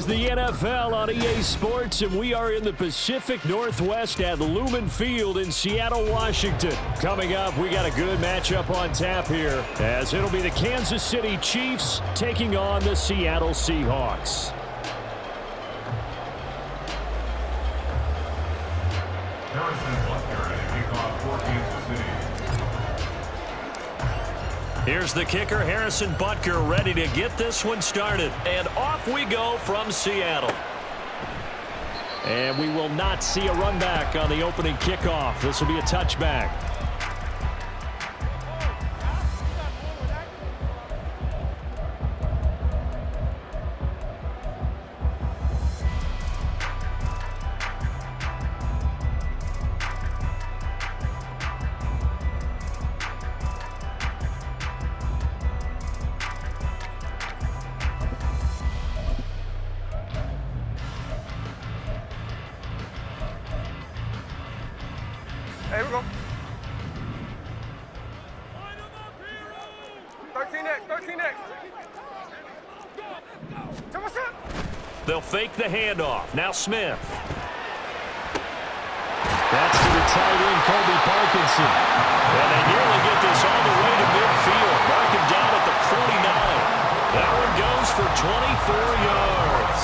is the NFL on EA Sports, and we are in the Pacific Northwest at Lumen Field in Seattle, Washington. Coming up, we got a good matchup on tap here, as it'll be the Kansas City Chiefs taking on the Seattle Seahawks. Here's the kicker, Harrison Butker, ready to get this one started. And off we go from Seattle. And we will not see a run back on the opening kickoff. This will be a touchback. Here we go. 13 next. They'll fake the handoff. Now Smith. That's to the tight end, Colby Parkinson. And they nearly get this all the way to midfield. Mark him down at the 49. That one goes for 24 yards.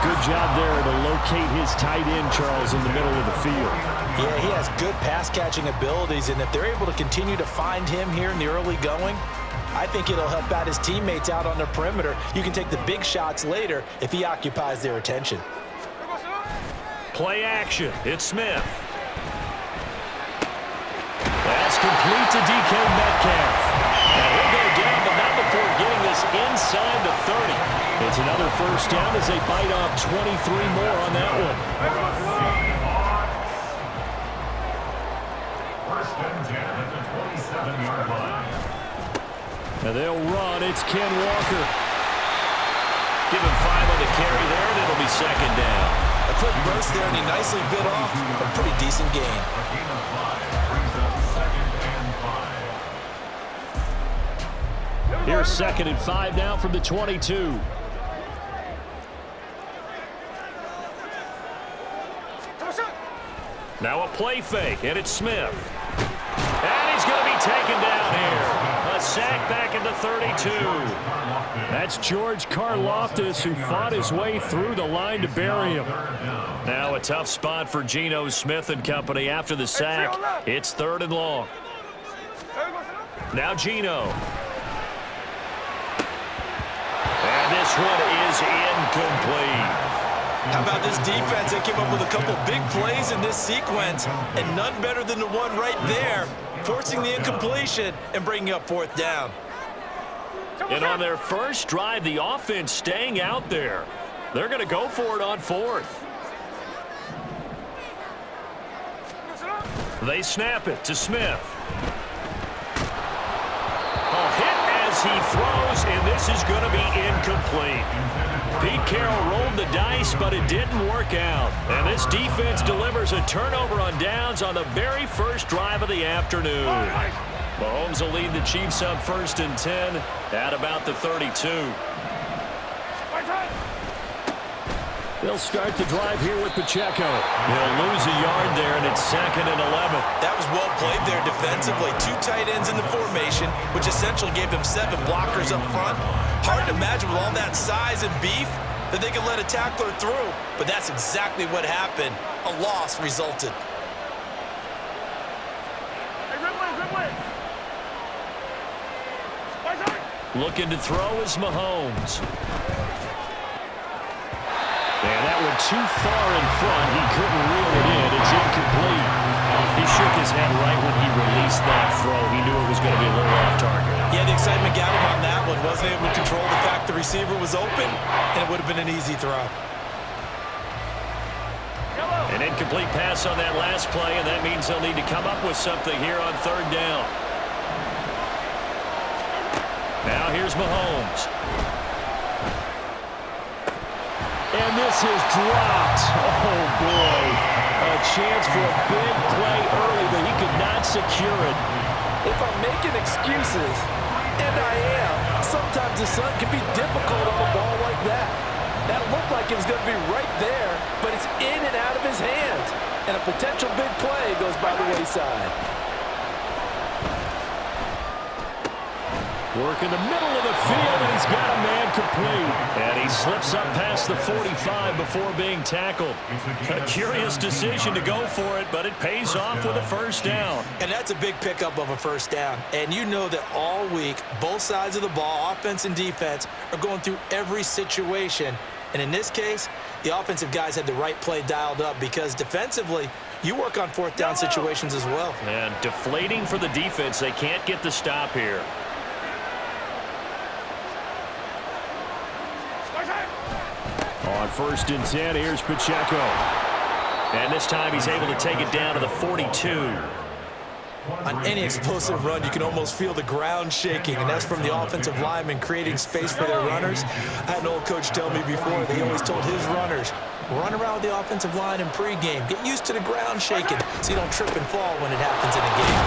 Good job there to locate his tight end, Charles, in the middle of the field. Yeah, he has good pass-catching abilities, and if they're able to continue to find him here in the early going, I think it'll help out his teammates out on the perimeter. You can take the big shots later if he occupies their attention. Play action. It's Smith. That's complete to DK Metcalf. And he'll go down, but not before getting this inside the 30. It's another first down as they bite off 23 more on that one. First and 10 at the 27-yard line. And they'll run. It's Ken Walker. Give him 5 on the carry there, and it'll be second down. A quick burst there, and he nicely bit off a pretty decent gain. A gain of 5 brings up second and 5. Here's second and 5 now from the 22. Now a play fake, and it's Smith. And he's going to be taken down here. A sack back at the 32. That's George Karlaftis, who fought his way through the line to bury him. Now a tough spot for Geno Smith and company after the sack. It's third and long. Now Geno. And this one is incomplete. How about this defense? They came up with a couple big plays in this sequence, and none better than the one right there, forcing the incompletion and bringing up fourth down. And on their first drive, the offense staying out there. They're going to go for it on fourth. They snap it to Smith. A hit as he throws, and this is going to be incomplete. Pete Carroll rolled the dice, but it didn't work out. And this defense delivers a turnover on downs on the very first drive of the afternoon. Mahomes will lead the Chiefs up first and 10 at about the 32. They'll start the drive here with Pacheco. He'll lose a yard there, and it's second and 11. That was well played there defensively. 2 tight ends in the formation, which essentially gave them 7 blockers up front. Hard to imagine with all that size and beef that they could let a tackler through, but that's exactly what happened. A loss resulted. Looking to throw is Mahomes. And that one too far in front. He couldn't reel it in. It's incomplete. He shook his head right when he released that throw. He knew it was going to be a little off target. Yeah, the excitement got him on that one. Wasn't able to control the fact the receiver was open, and it would have been an easy throw. An incomplete pass on that last play, and that means they'll need to come up with something here on third down. Now here's Mahomes. And this is dropped. Oh, boy. A chance for a big play early, but he could not secure it. If I'm making excuses, and I am, sometimes the sun can be difficult on a ball like that. That looked like it was going to be right there, but it's in and out of his hands. And a potential big play goes by the wayside. Work in the middle of the field, and he's got a man complete. And he slips up past the 45 before being tackled. A curious decision to go for it, but it pays off with a first down. And that's a big pickup of a first down. And you know that all week, both sides of the ball, offense and defense, are going through every situation. And in this case, the offensive guys had the right play dialed up because defensively, you work on fourth down situations as well. And deflating for the defense. They can't get the stop here. On 1st and 10, here's Pacheco. And this time he's able to take it down to the 42. On any explosive run, you can almost feel the ground shaking, and that's from the offensive linemen creating space for their runners. I had an old coach tell me before, he always told his runners, run around with the offensive line in pregame. Get used to the ground shaking so you don't trip and fall when it happens in a game.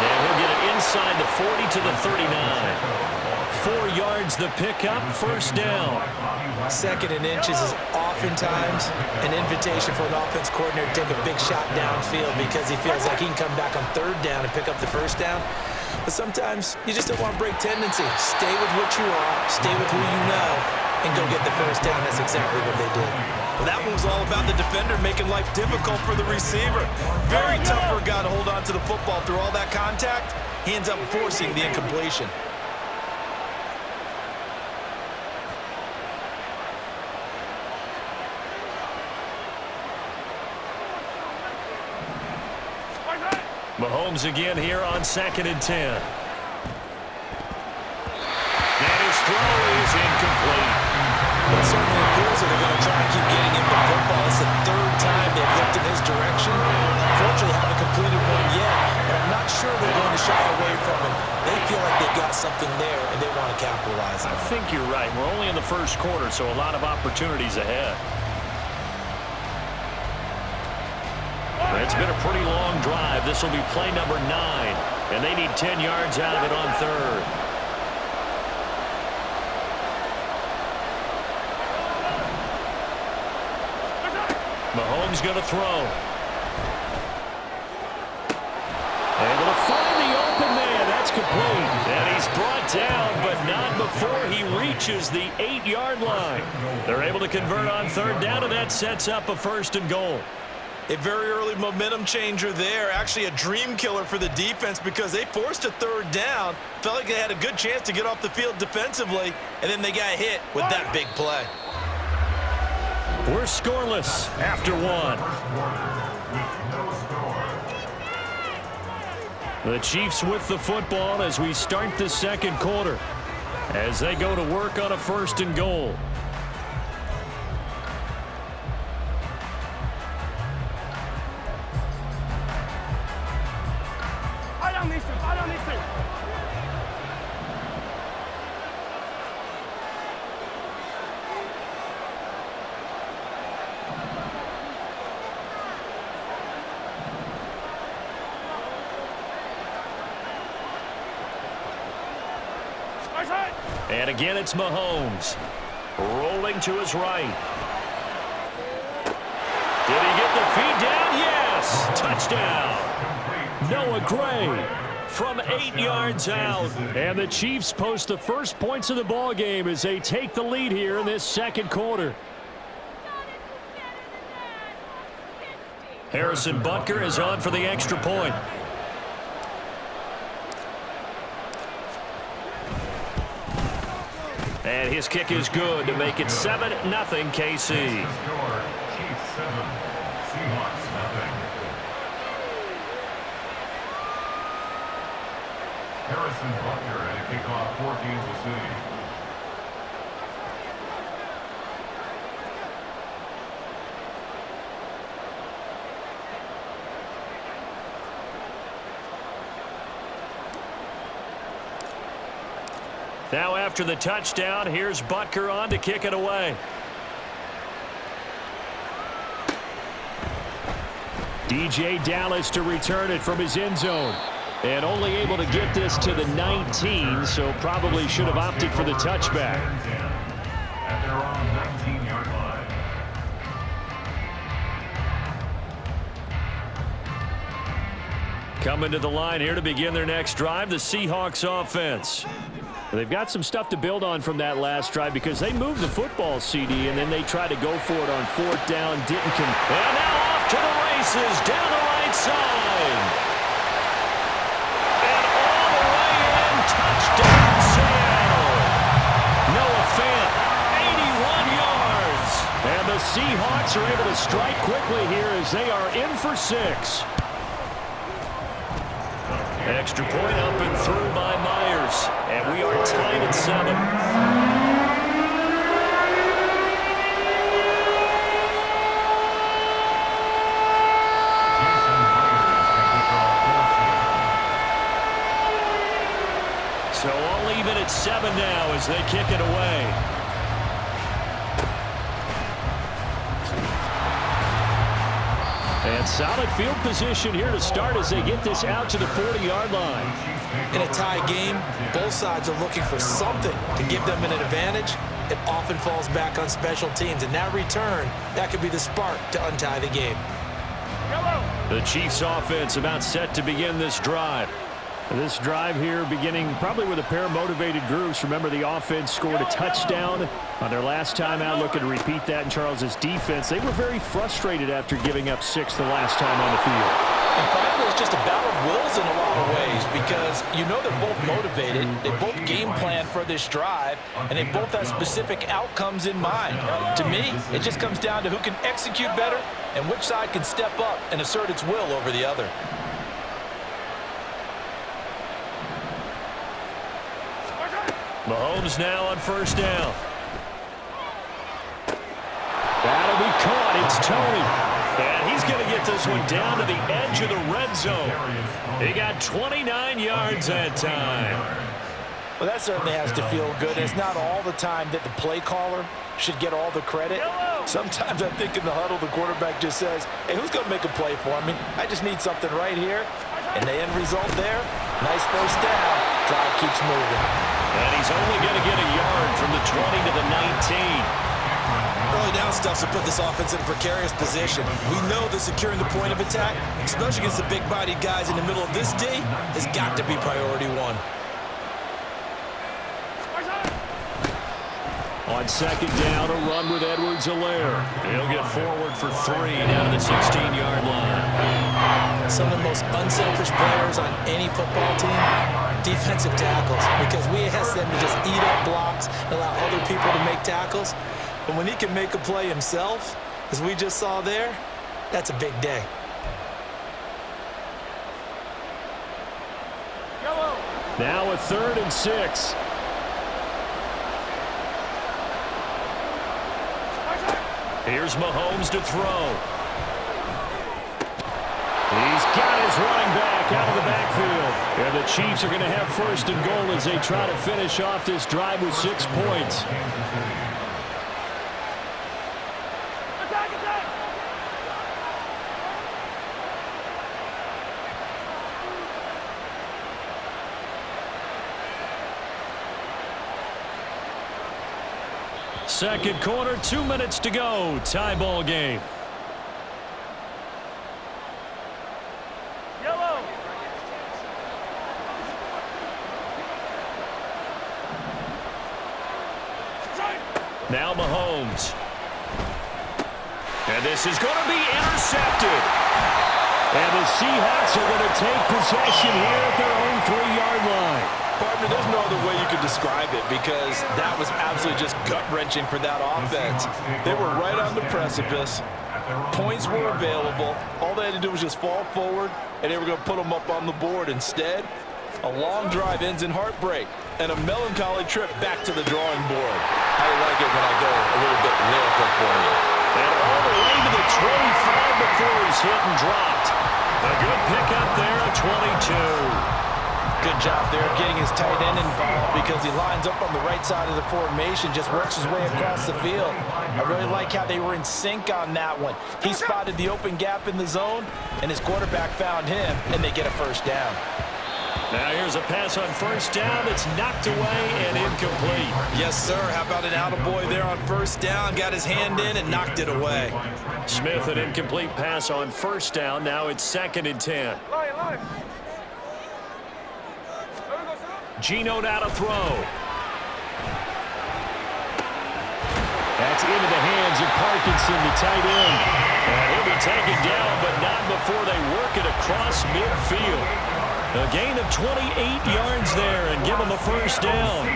And he'll get it inside the 40 to the 39. 4 yards the pickup, first down. 2nd and inches is oftentimes an invitation for an offense coordinator to take a big shot downfield because he feels like he can come back on 3rd down and pick up the first down. But sometimes you just don't want to break tendency. Stay with what you are, stay with who you know, and go get the first down. That's exactly what they did. Well, that one was all about the defender making life difficult for the receiver. Very tough for a guy to hold on to the football through all that contact. He ends up forcing the incompletion. Mahomes again here on 2nd and 10. And his throw is incomplete. Well, it certainly appears that they're going to try and keep getting him the football. It's the 3rd time they've looked in his direction. Unfortunately, haven't completed one yet, but I'm not sure they're going to shy away from him. They feel like they've got something there, and they want to capitalize on it. I think you're right. We're only in the 1st quarter, so a lot of opportunities ahead. It's been a pretty long drive. This will be play number 9, and they need 10 yards out of it on 3rd. Mahomes going to throw. Able to find the open man. That's complete. And he's brought down, but not before he reaches the 8-yard line. They're able to convert on 3rd down, and that sets up a 1st and goal. A very early momentum changer there. Actually a dream killer for the defense because they forced a 3rd down. Felt like they had a good chance to get off the field defensively, and then they got hit with that big play. We're scoreless after 1. The Chiefs with the football as we start the 2nd quarter. As they go to work on a 1st and goal. And again, it's Mahomes. Rolling to his right. Did he get the feed down? Yes! Touchdown! Noah Gray from 8 yards out. And the Chiefs post the first points of the ball game as they take the lead here in this 2nd quarter. Harrison Butker is on for the extra point. And his kick is good to make it 7-0 KC. Chiefs 7, Seahawks nothing. Harrison Butker at a kickoff for Kansas City. Now after the touchdown, here's Butker on to kick it away. DJ Dallas to return it from his end zone. And only able to get this to the 19, so probably should have opted for the touchback. At their own 19-yard Coming to the line here to begin their next drive, the Seahawks offense. They've got some stuff to build on from that last drive because they moved the football, CD, and then they tried to go for it on 4th down. And now off to the races down the right side. And all the way in, touchdown Seattle. Noah Fant, 81 yards. And the Seahawks are able to strike quickly here as they are in for 6. Extra point up and through by Myers. And we are tied at 7. So all even at 7 now as they kick it away. And solid field position here to start as they get this out to the 40-yard line. In a tie game, both sides are looking for something to give them an advantage. It often falls back on special teams, and that return, that could be the spark to untie the game. The Chiefs offense about set to begin this drive. This drive here beginning probably with a pair of motivated groups. Remember, the offense scored a touchdown on their last time out. Looking to repeat that in Charles's defense. They were very frustrated after giving up 6 the last time on the field. And frankly, it's just a battle of wills in a lot of ways because you know they're both motivated. They both game plan for this drive, and they both have specific outcomes in mind. To me, it just comes down to who can execute better and which side can step up and assert its will over the other. Mahomes now on 1st down. That'll be caught. It's Tony. And he's going to get this one down to the edge of the red zone. He got 29 yards that time. Well, that certainly has to feel good. It's not all the time that the play caller should get all the credit. Sometimes I think in the huddle, the quarterback just says, hey, who's going to make a play for me? I just need something right here. And the end result there, nice 1st down. Drive keeps moving. And he's only going to get a yard from the 20 to the 19. Early down stuff to put this offense in a precarious position. We know that securing the point of attack, especially against the big-bodied guys in the middle of this D, has got to be priority 1. On 2nd down, a run with Edwards-Helaire. He'll get forward for 3 down to the 16-yard line. Some of the most unselfish players on any football team, defensive tackles, because we ask them to just eat up blocks and allow other people to make tackles. And when he can make a play himself, as we just saw there, that's a big day. Now a 3rd and 6. Here's Mahomes to throw. He's got his running back out of the backfield. And the Chiefs are going to have 1st and goal as they try to finish off this drive with 6 points. Second quarter, 2 minutes to go. Tie ball game. Now Mahomes. And this is going to be intercepted. And the Seahawks are going to take possession here at their own 3-yard line. Partner, there's no other way you could describe it because that was absolutely just gut-wrenching for that offense. They were right on the precipice. Points were available. All they had to do was just fall forward, and they were going to put them up on the board. Instead, a long drive ends in heartbreak and a melancholy trip back to the drawing board. I like it when I go a little bit lyrical for you. And all the way to the 25 before he's hit and dropped. A good pickup there at 22. Good job there getting his tight end involved because he lines up on the right side of the formation, just works his way across the field. I really like how they were in sync on that one. He spotted the open gap in the zone, and his quarterback found him, and they get a 1st down. Now here's a pass on 1st down. It's knocked away and incomplete. Yes, sir. How about an attaboy there on 1st down? Got his hand in and knocked it away. Smith, an incomplete pass on 1st down. Now it's 2nd and 10. Line. Geno now to throw. That's into the hands of Parkinson, the tight end. And he'll be taken down, but not before they work it across midfield. A gain of 28 yards there and give them a first down.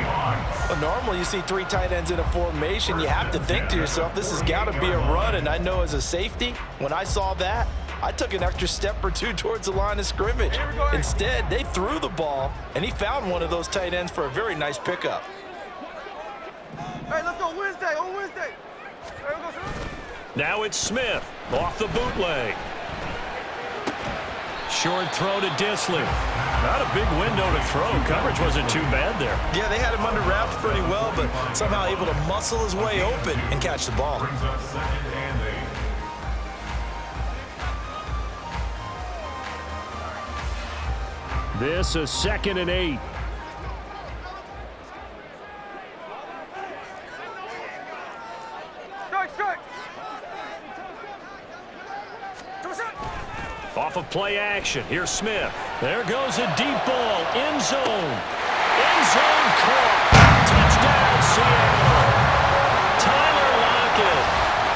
Well, normally you see 3 tight ends in a formation. You have to think to yourself, this has got to be a run. And I know as a safety, when I saw that, I took an extra step or 2 towards the line of scrimmage. Instead, they threw the ball, and he found one of those tight ends for a very nice pickup. Hey, let's go Wednesday, on Wednesday. Hey, let's go. Now it's Smith off the bootleg. Short throw to Dissly. Not a big window to throw. Coverage wasn't too bad there. Yeah, they had him under wraps pretty well, but somehow able to muscle his way open and catch the ball. Brings up 2nd and 8. This is 2nd and 8. Strike. Off of play action. Here's Smith. There goes a deep ball. End zone. End zone caught. Touchdown, Seattle. Tyler Lockett,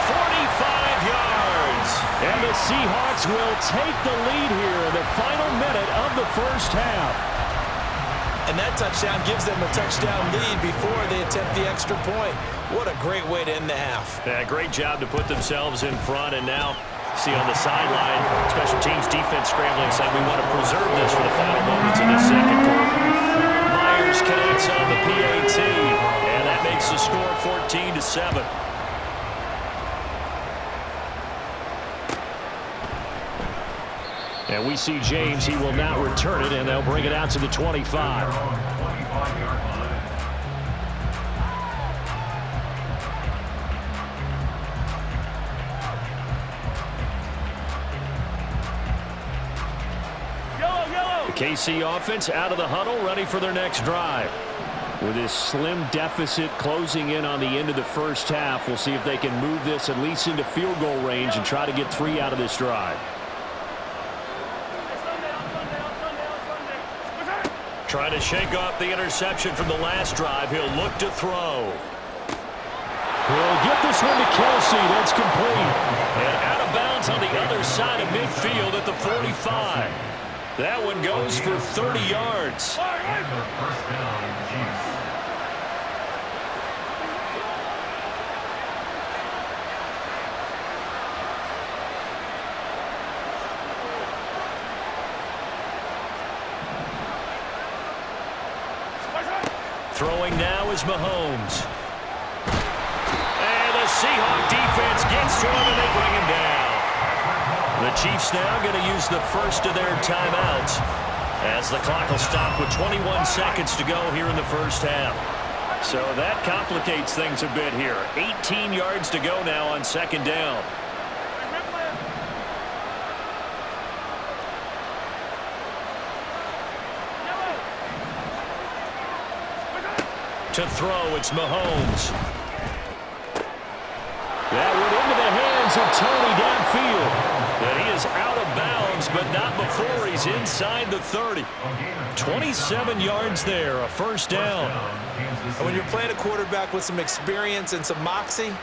45 yards. And the Seahawks will take the lead here in the final minute of the first half. And that touchdown gives them a touchdown lead before they attempt the extra point. What a great way to end the half. Yeah, great job to put themselves in front, and now see on the sideline, special teams defense scrambling, saying we want to preserve this for the final moments of the second quarter. Myers connects on the PAT, and that makes the score 14-7. And we see James. He will now return it, and they'll bring it out to the 25. The KC offense out of the huddle, ready for their next drive. With this slim deficit closing in on the end of the first half, we'll see if they can move this at least into field goal range and try to get 3 out of this drive. Trying to shake off the interception from the last drive. He'll look to throw. He'll get this one to Kelsey. That's complete. And out of bounds on the other side of midfield at the 45. That one goes for 30 yards. First down, Chiefs. Throwing now is Mahomes. And the Seahawk defense gets to him and they bring him down. The Chiefs now going to use the first of their timeouts as the clock will stop with 21 seconds to go here in the first half. So that complicates things a bit here. 18 yards to go now on second down. To throw, it's Mahomes. That went into the hands of Tony downfield. And he is out of bounds, but not before he's inside the 30. 27 yards there, a first down. And when you're playing a quarterback with some experience and some moxie,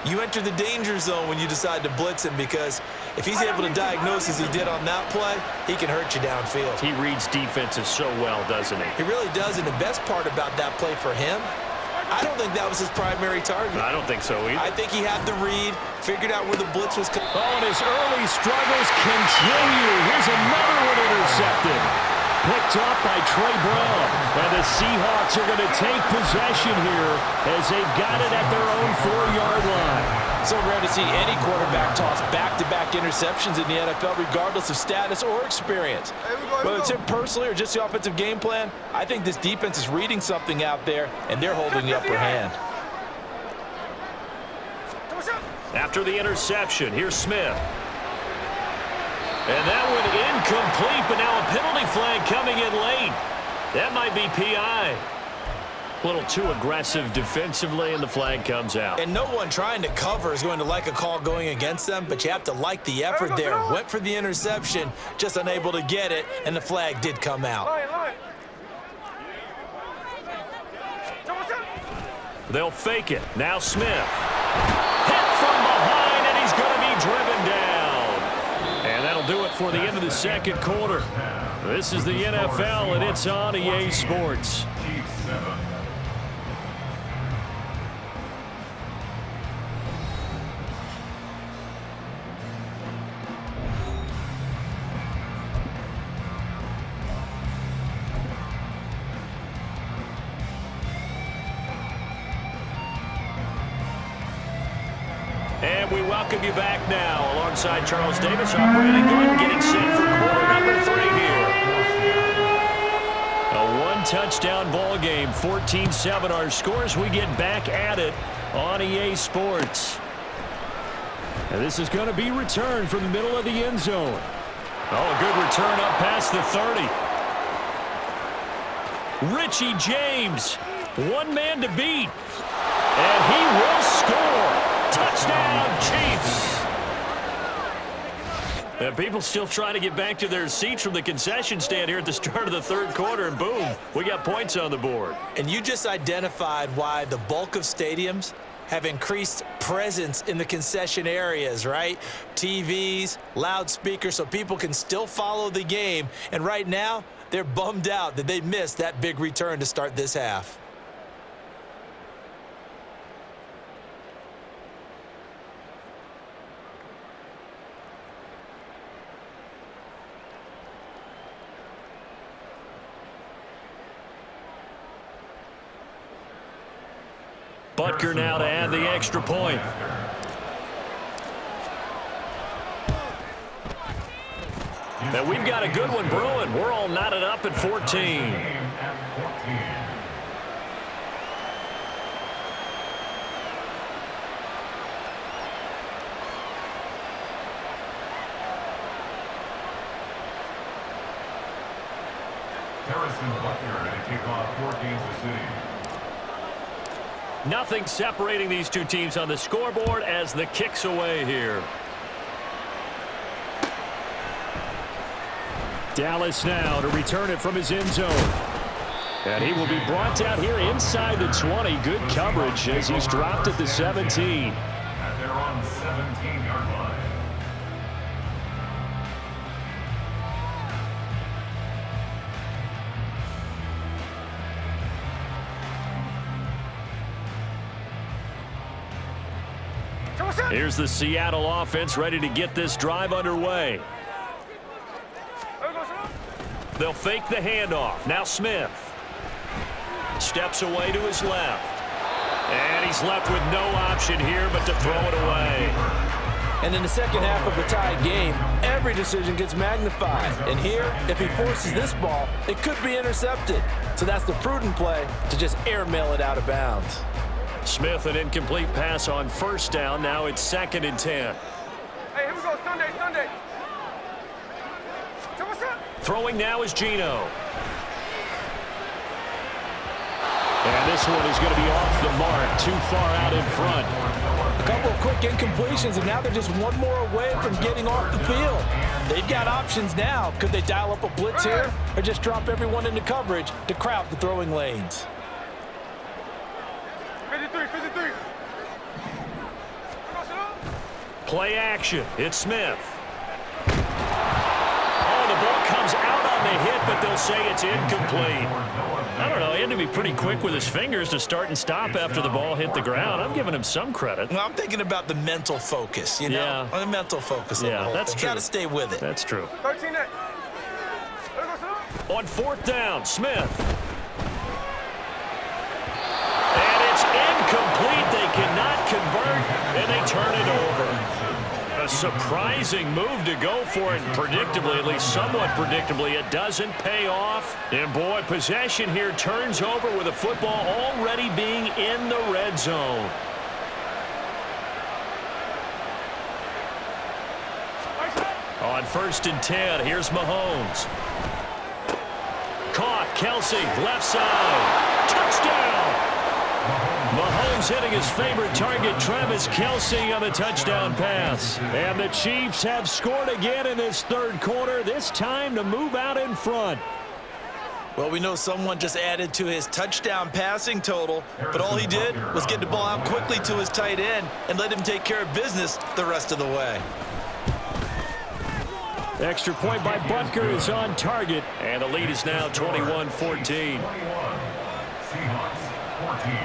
you enter the danger zone when you decide to blitz him, because if he's able to diagnose as he did on that play, he can hurt you downfield. He reads defenses so well, doesn't he? He really does, and the best part about that play for him, I don't think that was his primary target. I don't think so either. I think he had the read, figured out where the blitz was coming. Oh, and his early struggles continue. Here's another one intercepted. Picked up by Trey Brown. And the Seahawks are going to take possession here as they've got it at their own 4-yard line. So rare to see any quarterback toss back-to-back interceptions in the NFL, regardless of status or experience. Whether it's him personally or just the offensive game plan, I think this defense is reading something out there, and they're holding the upper hand. After the interception, here's Smith. And that one incomplete, but now a penalty flag coming in late. That might be PI. A little too aggressive defensively, and the flag comes out. And no one trying to cover is going to like a call going against them, but you have to like the effort there. Went for the interception, just unable to get it, and the flag did come out. They'll fake it. Now Smith. Hit from behind, and he's going to be driven down. And that'll do it for the end of the second quarter. This is the NFL, and it's on EA Sports. And we welcome you back now alongside Charles Davis. I'm Brandon Gordon getting set for quarter number 3 here. A one-touchdown ball game, 14-7 our scores. We get back at it on EA Sports. And this is going to be returned from the middle of the end zone. Oh, a good return up past the 30. Richie James, one man to beat. And he will score. Touchdown, Chiefs. And people still trying to get back to their seats from the concession stand here at the start of the third quarter, and boom, we got points on the board. And you just identified why the bulk of stadiums have increased presence in the concession areas, right? TVs, loudspeakers, so people can still follow the game. And right now, they're bummed out that they missed that big return to start this half. Butker now to add the extra point. Now we've got a good one brewing. We're all knotted up at 14. Harrison Butker to kick off for Kansas City. Nothing separating these two teams on the scoreboard as the kick's away here. Dallas now to return it from his end zone. And he will be brought down here inside the 20. Good coverage as he's dropped at the 17. And they're on the 17-yard line. Here's the Seattle offense ready to get this drive underway. They'll fake the handoff. Now Smith steps away to his left. And he's left with no option here but to throw it away. And in the second half of a tied game, every decision gets magnified. And here, if he forces this ball, it could be intercepted. So that's the prudent play to just airmail it out of bounds. Smith, an incomplete pass on first down. Now it's 2nd and 10. Hey, here we go. Sunday. So what's up? Throwing now is Geno. And this one is going to be off the mark, too far out in front. A couple of quick incompletions, and now they're just one more away from getting off the field. They've got options now. Could they dial up a blitz here or just drop everyone into coverage to crowd the throwing lanes? 53. Play action. It's Smith. Oh, the ball comes out on the hit, but they'll say it's incomplete. I don't know. He had to be pretty quick with his fingers to start and stop after the ball hit the ground. I'm giving him some credit. Well, I'm thinking about the mental focus, you know? Yeah. The mental focus. Yeah, that's true. Got to stay with it. That's true. 13. On 4th down, Smith. And it's incomplete. They cannot convert, and they turn it over. A surprising move to go for it, and predictably, at least somewhat predictably, it doesn't pay off. And boy, possession here turns over with the football already being in the red zone. On 1st and 10, here's Mahomes. Caught, Kelsey, left side. Touchdown! Mahomes hitting his favorite target, Travis Kelsey, on the touchdown pass. And the Chiefs have scored again in this third quarter, this time to move out in front. Well, we know someone just added to his touchdown passing total, but all he did was get the ball out quickly to his tight end and let him take care of business the rest of the way. Extra point by Butker is on target, and the lead is now 21-14. 21. Seahawks 14.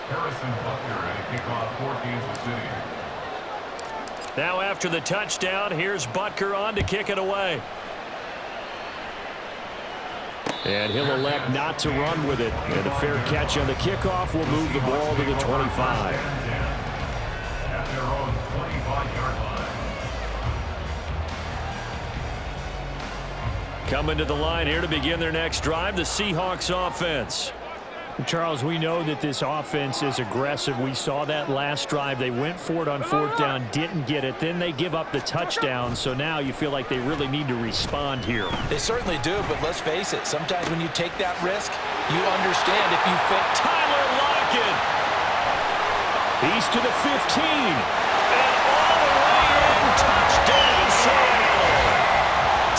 Harrison Butker at a kickoff for Kansas City. Now after the touchdown, here's Butker on to kick it away. And he'll elect not to run with it. And a fair catch on the kickoff will move the ball to the 25. At their own 25-yard line. Coming to the line here to begin their next drive, the Seahawks offense. Charles, we know that this offense is aggressive. We saw that last drive. They went for it on fourth down, didn't get it. Then they give up the touchdown. So now you feel like they really need to respond here. They certainly do, but let's face it. Sometimes when you take that risk, you understand if you fit. Tyler Lockett. He's to the 15. And all the way in. Touchdown, Seattle.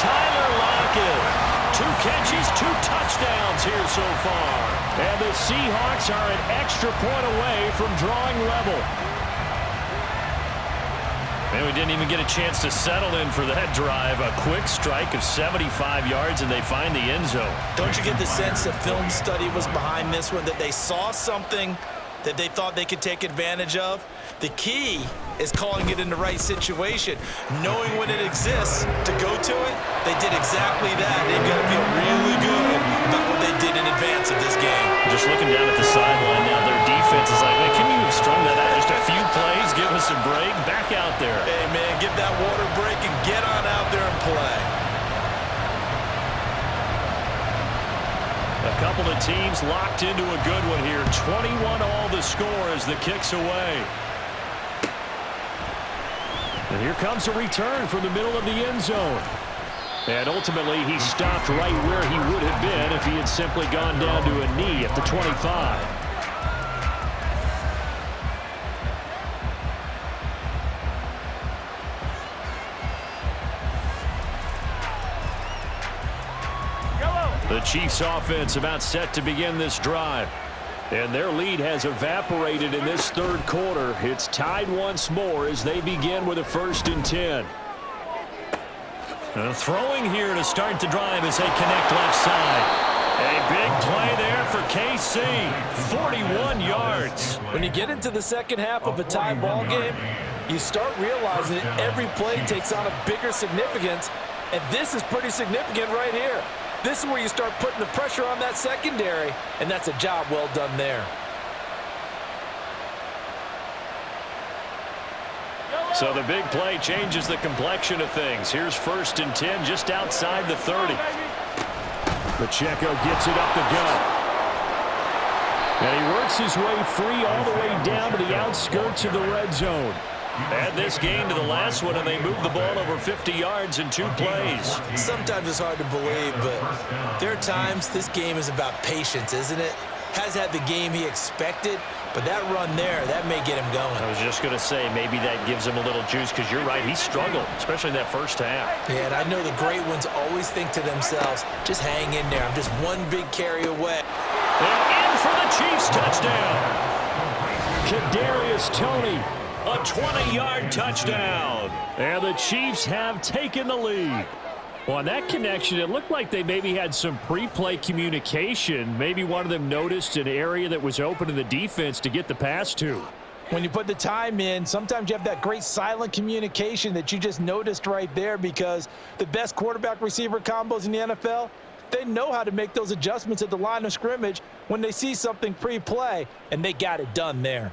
Tyler Lockett. 2 catches, 2 touchdowns here so far. And the Seahawks are an extra point away from drawing level. And we didn't even get a chance to settle in for that drive. A quick strike of 75 yards, and they find the end zone. Don't you get the sense that film study was behind this one, that they saw something that they thought they could take advantage of? The key is calling it in the right situation, knowing when it exists to go to it. They did exactly that. They've got to feel really good about what they did in advance of this game. Just looking down at the sideline now, their defense is like, hey, can you have strung that out just a few plays, give us a break, back out there. Hey, man, give that water break and get on out there and play. A couple of teams locked into a good one here. 21 all the score as the kick's away. And here comes a return from the middle of the end zone. And ultimately, he stopped right where he would have been if he had simply gone down to a knee at the 25. The Chiefs offense about set to begin this drive. And their lead has evaporated in this third quarter. It's tied once more as they begin with a 1st and 10. Throwing here to start the drive as they connect left side. A big play there for KC. 41 yards. When you get into the second half of a tie ball game, you start realizing that every play takes on a bigger significance, and this is pretty significant right here. This is where you start putting the pressure on that secondary, and that's a job well done there. So the big play changes the complexion of things. Here's 1st and 10 just outside the 30. Pacheco gets it up the gut. And he works his way free all the way down to the outskirts of the red zone. Add this game to the last one, and they move the ball over 50 yards in 2 plays. Sometimes it's hard to believe, but there are times this game is about patience, isn't it? Has had the game he expected, but that run there, that may get him going. I was just going to say, maybe that gives him a little juice, because you're right, he struggled, especially in that first half. Yeah, and I know the great ones always think to themselves, just hang in there. I'm just one big carry away. And in for the Chiefs touchdown. Kadarius Toney. A 20-yard touchdown. And the Chiefs have taken the lead. Well, on that connection, it looked like they maybe had some pre-play communication. Maybe one of them noticed an area that was open in the defense to get the pass to. When you put the time in, sometimes you have that great silent communication that you just noticed right there, because the best quarterback-receiver combos in the NFL, they know how to make those adjustments at the line of scrimmage when they see something pre-play, and they got it done there.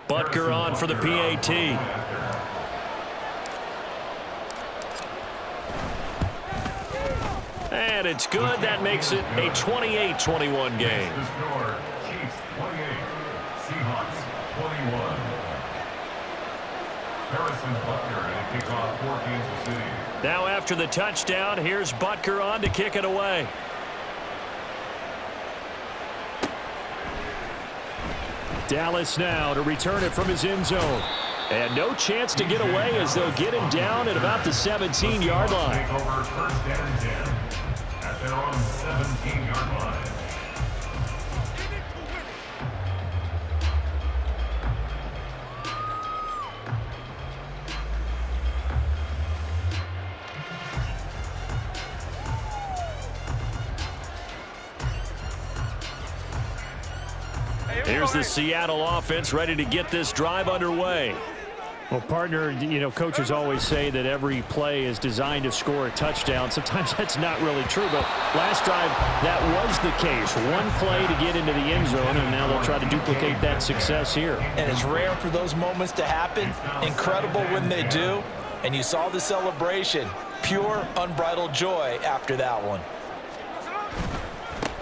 Butker on for the PAT. And it's good. That makes it a 28-21 game. The score, Chiefs 28, Seahawks 21. Harrison Butker at a kickoff for Kansas City. Now after the touchdown, here's Butker on to kick it away. Dallas now to return it from his end zone. And no chance to get away as they'll get him down at about the 17-yard line. Take over first and 10 at their own 17-yard line. Here's the Seattle offense ready to get this drive underway. Well, partner, coaches always say that every play is designed to score a touchdown. Sometimes that's not really true, but last drive, that was the case. One play to get into the end zone, and now they'll try to duplicate that success here. And it's rare for those moments to happen. Incredible when they do. And you saw the celebration. Pure, unbridled joy after that one.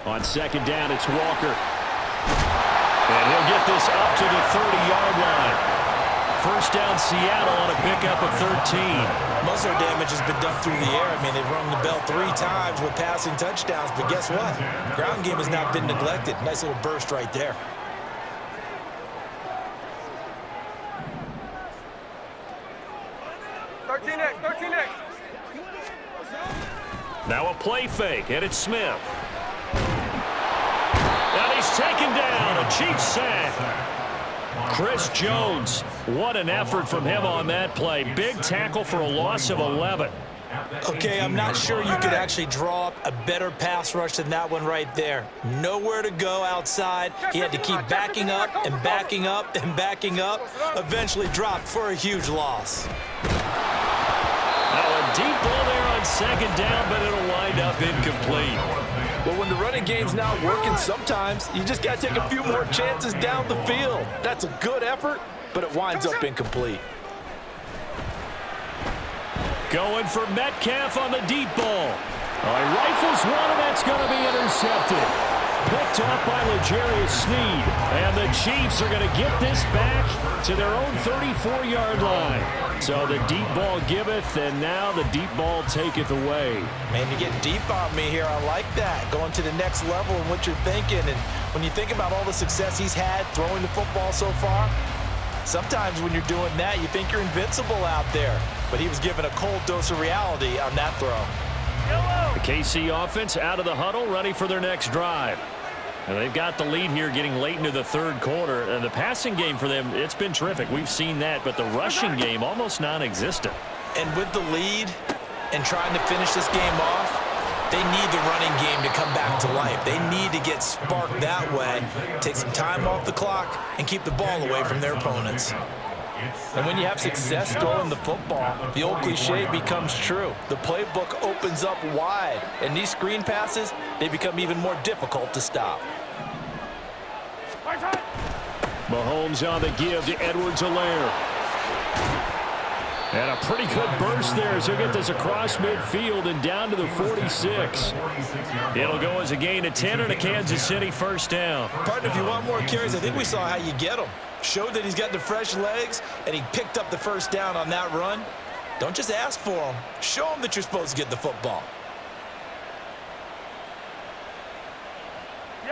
On second down, it's Walker. And he'll get this up to the 30-yard line. First down, Seattle on a pickup of 13. Most of their damage has been done through the air. I mean, they've rung the bell 3 times with passing touchdowns, but guess what? Ground game has not been neglected. Nice little burst right there. Now a play fake, and it's Smith. And he's taken down, a Chiefs sack. Chris Jones, what an effort from him on that play. Big tackle for a loss of 11. Okay, I'm not sure you could actually draw up a better pass rush than that one right there. Nowhere to go outside. He had to keep backing up and backing up and backing up. Eventually dropped for a huge loss. Now a deep ball there on second down, but it'll wind up incomplete. Well, when the running game's not working, sometimes you just got to take a few more chances down the field. That's a good effort, but it winds up incomplete. Going for Metcalf on the deep ball. He rifles one, and that's going to be intercepted. Picked up by L'Jarius Sneed. And the Chiefs are going to get this back to their own 34-yard line. So the deep ball giveth, and now the deep ball taketh away. Man, you're getting deep on me here. I like that. Going to the next level in what you're thinking. And when you think about all the success he's had throwing the football so far, sometimes when you're doing that, you think you're invincible out there. But he was given a cold dose of reality on that throw. The KC offense out of the huddle, ready for their next drive. And they've got the lead here getting late into the third quarter. And the passing game for them, it's been terrific. We've seen that, but the rushing game almost non-existent. And with the lead and trying to finish this game off, they need the running game to come back to life. They need to get sparked that way, take some time off the clock, and keep the ball away from their opponents. And when you have success throwing the football, the old cliche becomes true. The playbook opens up wide, and these screen passes, they become even more difficult to stop. Mahomes on the give to Edwards-Helaire. And a pretty good burst there as he'll get this across midfield and down to the 46. It'll go as a gain of 10 and a Kansas City first down. Partner, if you want more carries, I think we saw how you get them. Showed that he's got the fresh legs, and he picked up the first down on that run. Don't just ask for them. Show them that you're supposed to get the football.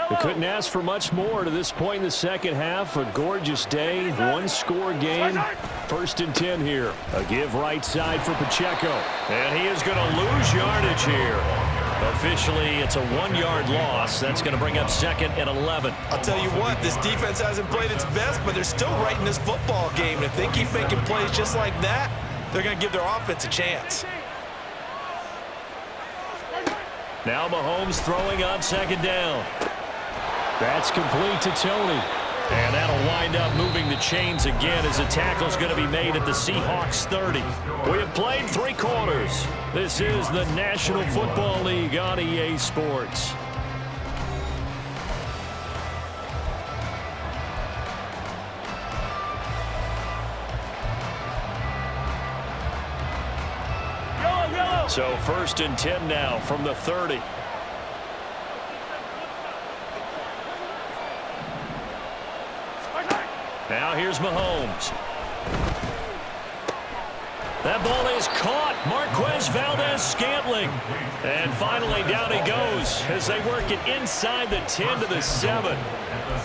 They couldn't ask for much more to this point in the second half. A gorgeous day, one-score game. First and 10 here. A give right side for Pacheco. And he is going to lose yardage here. Officially, it's a 1-yard loss. That's going to bring up second and 11. I'll tell you what, this defense hasn't played its best, but they're still right in this football game. And if they keep making plays just like that, they're going to give their offense a chance. Now Mahomes throwing on second down. That's complete to Tony. And that'll wind up moving the chains again as the tackle's going to be made at the Seahawks 30. We have played 3 quarters. This is the National Football League on EA Sports. So first and 10 now from the 30. Now here's Mahomes. That ball is caught. Marquez Valdez-Scantling. And finally, down he goes as they work it inside the 10 to the 7.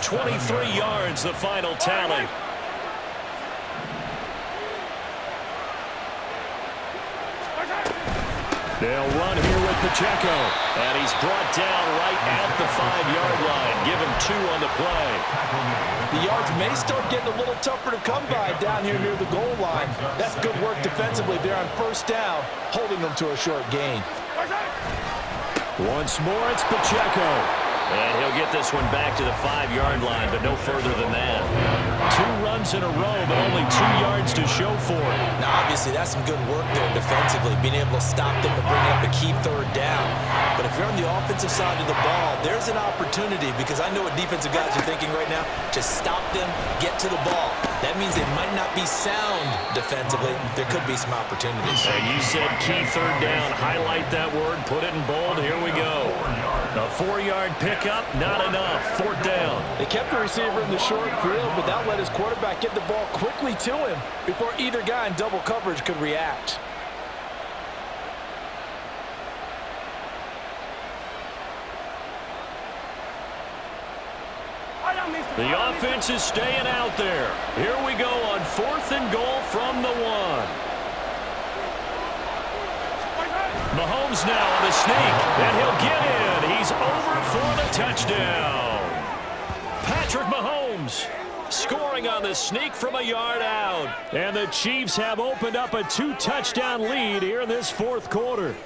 23 yards, the final tally. They'll run here with Pacheco. And he's brought down right at the 5-yard line. Give him 2 on the play. The yards may start getting a little tougher to come by down here near the goal line. That's good work defensively there on first down, holding them to a short gain. Once more, it's Pacheco. And he'll get this one back to the 5-yard line, but no further than that. 2 runs in a row, but only 2 yards to show for it. Now, obviously, that's some good work there defensively, being able to stop them and bring up a key third down. But if you're on the offensive side of the ball, there's an opportunity, because I know what defensive guys are thinking right now. Just stop them, get to the ball. That means they might not be sound defensively. There could be some opportunities. And you said key third down. Highlight that word, put it in bold. Here we go. A 4-yard pickup, not enough. 4th down. They kept the receiver in the short field, but that let his quarterback get the ball quickly to him before either guy in double coverage could react. The offense is staying out there. Here we go on 4th and goal from the 1. Mahomes now on the sneak, and he'll get in. He's over for the touchdown. Patrick Mahomes scoring on the sneak from a yard out. And the Chiefs have opened up a 2-touchdown lead here in this 4th quarter.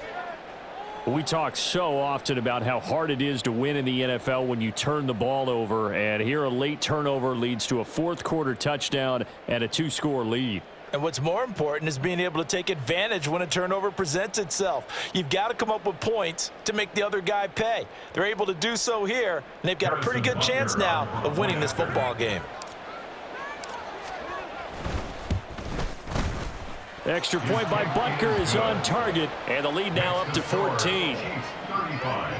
We talk so often about how hard it is to win in the NFL when you turn the ball over, and here a late turnover leads to a 4th quarter touchdown and a 2-score lead. And what's more important is being able to take advantage when a turnover presents itself. You've got to come up with points to make the other guy pay. They're able to do so here, and they've got a pretty good chance now of winning this football game. Extra point by Butker is on target, and the lead now up to 14. Chiefs 35,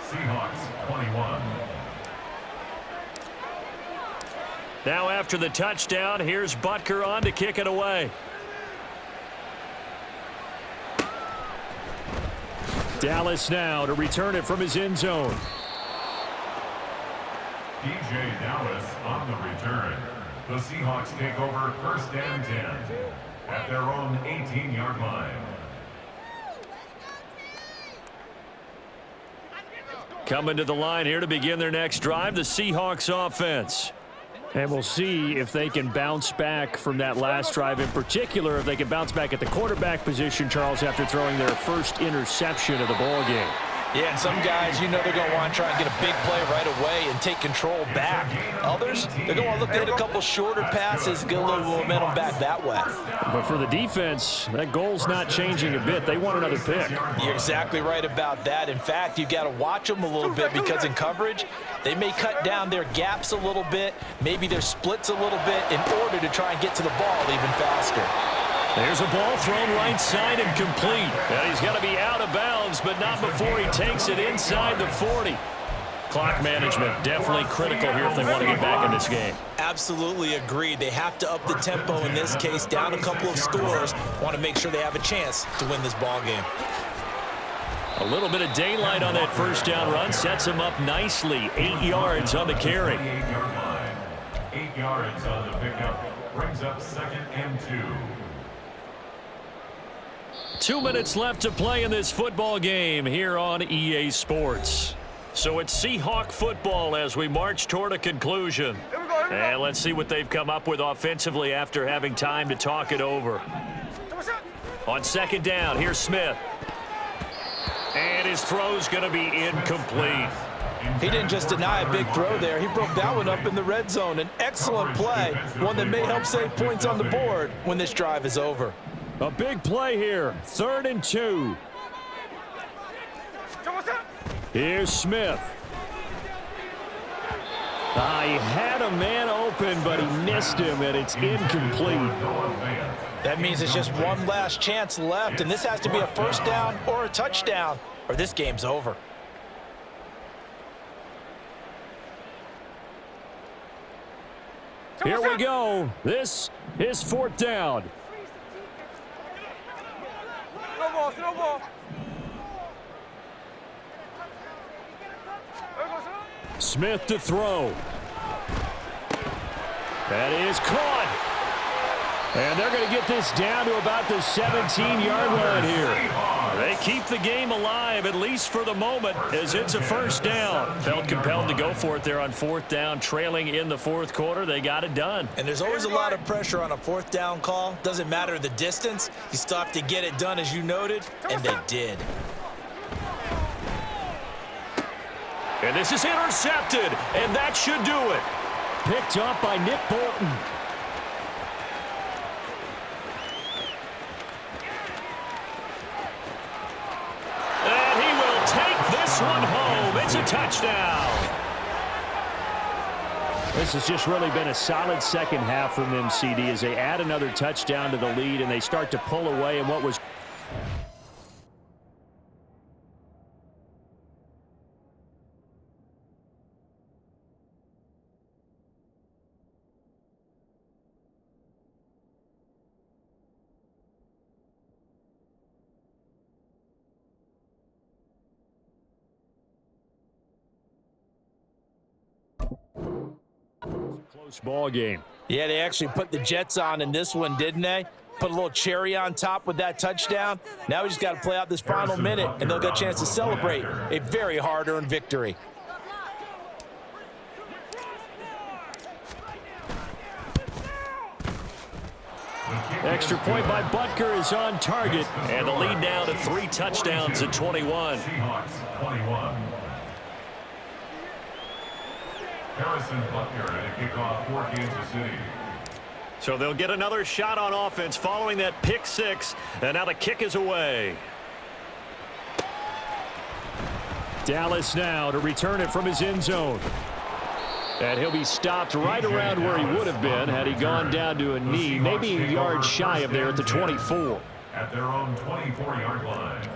Seahawks 21. Now after the touchdown, here's Butker on to kick it away. Dallas now to return it from his end zone. DJ Dallas on the return. The Seahawks take over 1st and 10 at their own 18-yard line. Coming to the line here to begin their next drive, the Seahawks offense. And we'll see if they can bounce back from that last drive, in particular if they can bounce back at the quarterback position, Charles, after throwing their first interception of the ball game. Yeah, and some guys, you know they're going to want to try and get a big play right away and take control back. Others, they're going to look to hit a couple shorter passes, get a little momentum back that way. But for the defense, that goal's not changing a bit. They want another pick. You're exactly right about that. In fact, you've got to watch them a little bit because in coverage, they may cut down their gaps a little bit, maybe their splits a little bit in order to try and get to the ball even faster. There's a ball thrown right side and complete. And he's got to be out of bounds, but not before he takes it inside the 40. Clock management definitely critical here if they want to get back in this game. Absolutely agreed. They have to up the tempo in this case, down a couple of scores. Want to make sure they have a chance to win this ball game. A little bit of daylight on that first down run sets him up nicely. 8 yards on the carry. 8-yard line. 8 yards on the pickup. Brings up 2nd and 2. 2 minutes left to play in this football game here on EA Sports. So it's Seahawk football as we march toward a conclusion. And let's see what they've come up with offensively after having time to talk it over. On 2nd down, here's Smith. And his throw's going to be incomplete. He didn't just deny a big throw there. He broke that one up in the red zone. An excellent play, one that may help save points on the board when this drive is over. A big play here. 3rd and 2. Here's Smith. He had a man open, but he missed him, and it's incomplete. That means it's just one last chance left, and this has to be a first down or a touchdown, or this game's over. Here we go. This is 4th down. snowball. Smith to throw. That is caught. And they're going to get this down to about the 17-yard line here. They keep the game alive, at least for the moment, as it's a first down. Felt compelled to go for it there on fourth down, trailing in the fourth quarter. They got it done. And there's always a lot of pressure on a fourth down call. Doesn't matter the distance. You still have to get it done, as you noted, and they did. And this is intercepted, and that should do it. Picked up by Nick Bolton. And he will take this one home. It's a touchdown. This has just really been a solid second half from them, CD, as they add another touchdown to the lead and they start to pull away in what was... Close ball game. Yeah, they actually put the Jets on in this one, didn't they? Put a little cherry on top with that touchdown. Now we just got to play out this final minute, and they'll get a chance to celebrate a very hard-earned victory. Extra point by Butker is on target. And the lead now to 3 touchdowns at 21. Seahawks 21. Harrison Butker at a kickoff for Kansas City. So they'll get another shot on offense following that pick 6. And now the kick is away. Dallas now to return it from his end zone. And he'll be stopped right around where he would have been had he gone down to a knee, maybe a yard shy of there at the 24. At their own 24-yard line.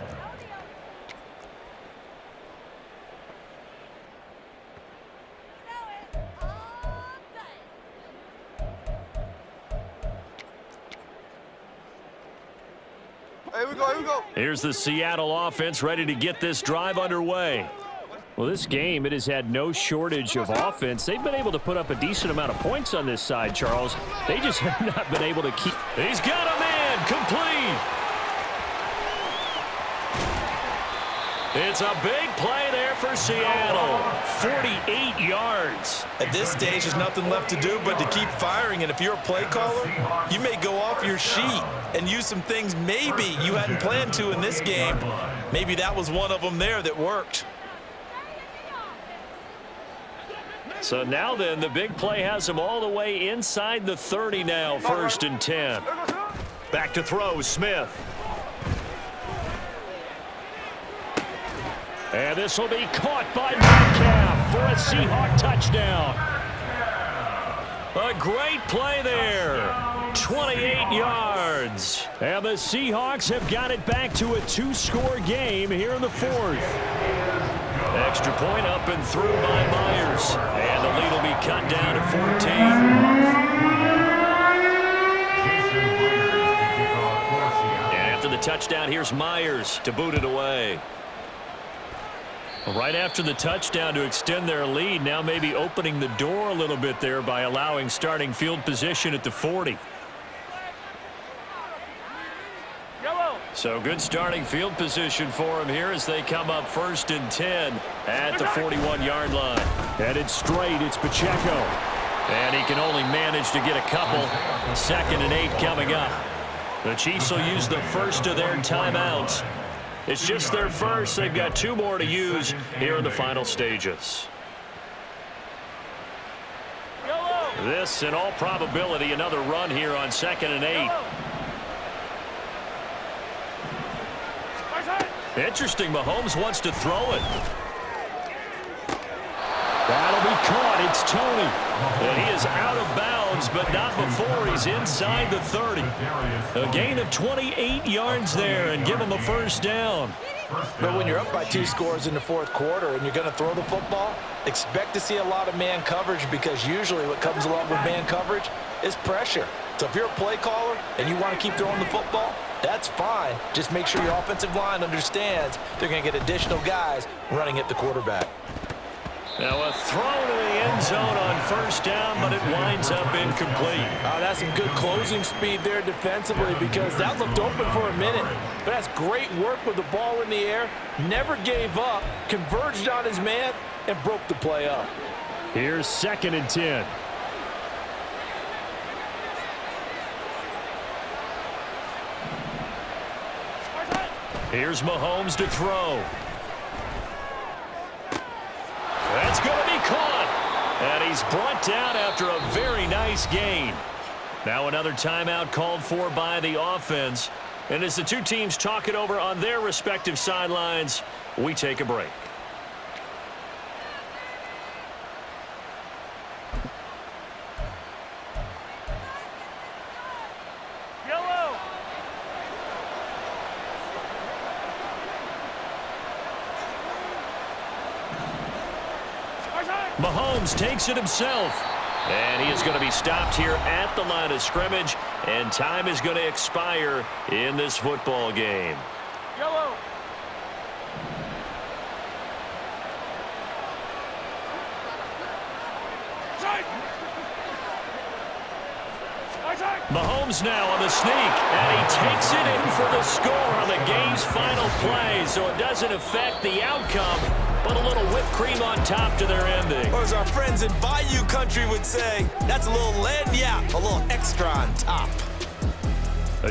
Here we go, here we go. Here's the Seattle offense ready to get this drive underway. Well, this game, it has had no shortage of offense. They've been able to put up a decent amount of points on this side, Charles. They just have not been able to keep... He's got a man complete. It's a big play there for Seattle. 48 yards. At this stage, there's nothing left to do but to keep firing. And if you're a play caller, you may go off your sheet and use some things maybe you hadn't planned to in this game. Maybe that was one of them there that worked. So now then, the big play has him all the way inside the 30 now, 1st and 10. Back to throw, Smith. And this will be caught by Metcalf for a Seahawk touchdown. A great play there. 28 yards. And the Seahawks have got it back to a 2-score game here in the 4th. Extra point up and through by Myers. And the lead will be cut down to 14. And after the touchdown, here's Myers to boot it away. Right after the touchdown to extend their lead, now maybe opening the door a little bit there by allowing starting field position at the 40. So good starting field position for him here as they come up 1st and 10 at the 41-yard line. Headed straight, it's Pacheco. And he can only manage to get a couple. 2nd and 8 coming up. The Chiefs will use the first of their timeouts. It's just their first. They've got 2 more to use here in the final stages. This, in all probability, another run here on 2nd and 8. Interesting, Mahomes wants to throw it. That'll be caught. It's Tony. And he is out of bounds, but not before he's inside the 30. A gain of 28 yards there and give him a 1st down. But when you're up by 2 scores in the 4th quarter and you're going to throw the football, expect to see a lot of man coverage, because usually what comes along with man coverage is pressure. So if you're a play caller and you want to keep throwing the football, That's fine. Just make sure your offensive line understands they're going to get additional guys running at the quarterback. Now a throw to the end zone on first down, but it winds up incomplete. Oh, that's some good closing speed there defensively because that looked open for a minute. But that's great work with the ball in the air. Never gave up, converged on his man, and broke the play up. Here's 2nd and 10. Here's Mahomes to throw. That's going to be caught. And he's brought down after a very nice gain. Now another timeout called for by the offense. And as the two teams talk it over on their respective sidelines, we take a break. Mahomes takes it himself. And he is going to be stopped here at the line of scrimmage. And time is going to expire in this football game. Yellow. Mahomes now on the sneak, and he takes it in for the score on the game's final play, so it doesn't affect the outcome, but a little whipped cream on top to their ending. Or as our friends in Bayou Country would say, that's a little lagniappe, a little extra on top.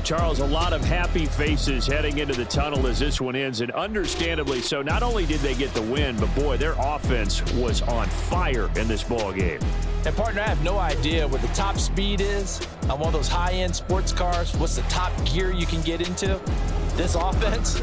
Charles, a lot of happy faces heading into the tunnel as this one ends, and understandably so. Not only did they get the win, but boy, their offense was on fire in this ball game. And partner, I have no idea what the top speed is on one of those high-end sports cars. What's the top gear you can get into? This offense,